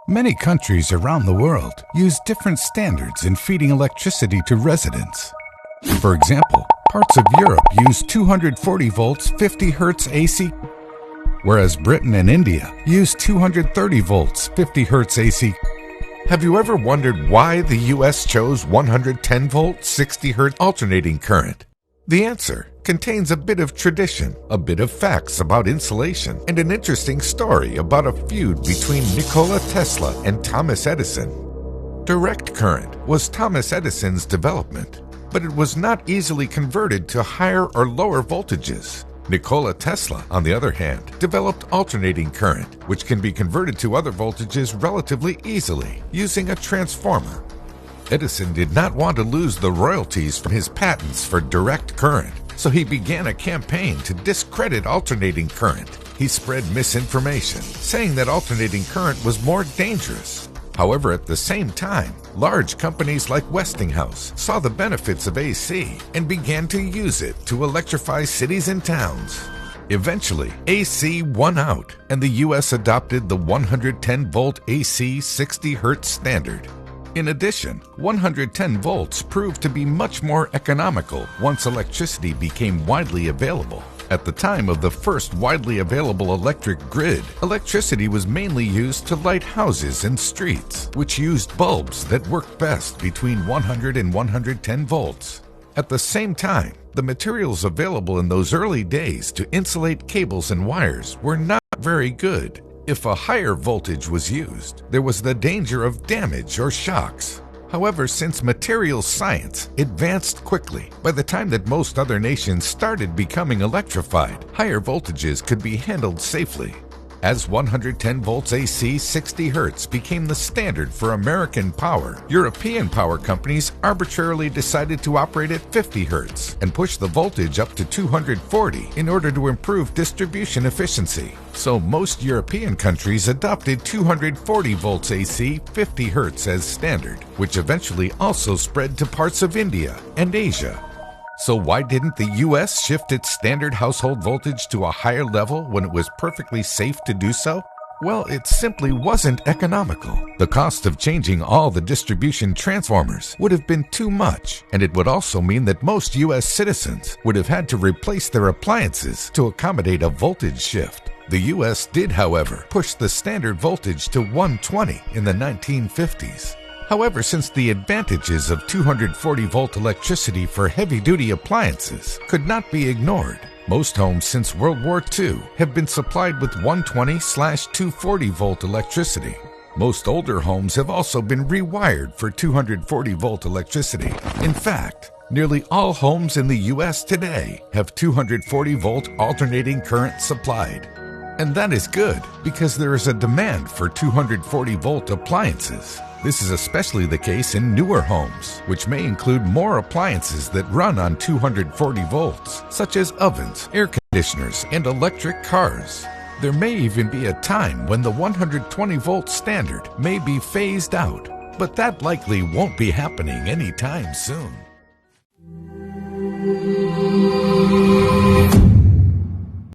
Many countries around the world use different standards in feeding electricity to residents. For example, parts of Europe use 240 volts 50 Hz AC, whereas Britain and India use 230 volts 50 Hz AC. Have you ever wondered why the US chose 110 volt 60 Hz alternating current? The answer contains a bit of tradition, a bit of facts about insulation, and an interesting story about a feud between Nikola Tesla and Thomas Edison. Direct current was Thomas Edison's development, but it was not easily converted to higher or lower voltages. Nikola Tesla, on the other hand, developed alternating current, which can be converted to other voltages relatively easily using a transformer. Edison did not want to lose the royalties from his patents for direct current, so he began a campaign to discredit alternating current. He spread misinformation, saying that alternating current was more dangerous. However, at the same time, large companies like Westinghouse saw the benefits of AC and began to use it to electrify cities and towns. Eventually, AC won out, and the US adopted the 110 volt AC 60 Hz standard. In addition, 110 volts proved to be much more economical once electricity became widely available. At the time of the first widely available electric grid, electricity was mainly used to light houses and streets, which used bulbs that worked best between 100 and 110 volts. At the same time, the materials available in those early days to insulate cables and wires were not very good. If a higher voltage was used, there was the danger of damage or shocks. However, since materials science advanced quickly, by the time that most other nations started becoming electrified, higher voltages could be handled safely. As 110 volts AC 60 Hz became the standard for American power, European power companies arbitrarily decided to operate at 50 Hz and push the voltage up to 240 in order to improve distribution efficiency. So most European countries adopted 240 volts AC 50 Hz as standard, which eventually also spread to parts of India and Asia. So why didn't the US shift its standard household voltage to a higher level when it was perfectly safe to do so? Well, it simply wasn't economical. The cost of changing all the distribution transformers would have been too much, and it would also mean that most US citizens would have had to replace their appliances to accommodate a voltage shift. The US did, however, push the standard voltage to 120 in the 1950s. However, since the advantages of 240 volt electricity for heavy-duty appliances could not be ignored, most homes since World War II have been supplied with 120/240 volt electricity. Most older homes have also been rewired for 240 volt electricity. In fact, nearly all homes in the US today have 240 volt alternating current supplied. And that is good because there is a demand for 240 volt appliances. This is especially the case in newer homes, which may include more appliances that run on 240 volts, such as ovens, air conditioners, and electric cars. There may even be a time when the 120 volt standard may be phased out, but that likely won't be happening anytime soon.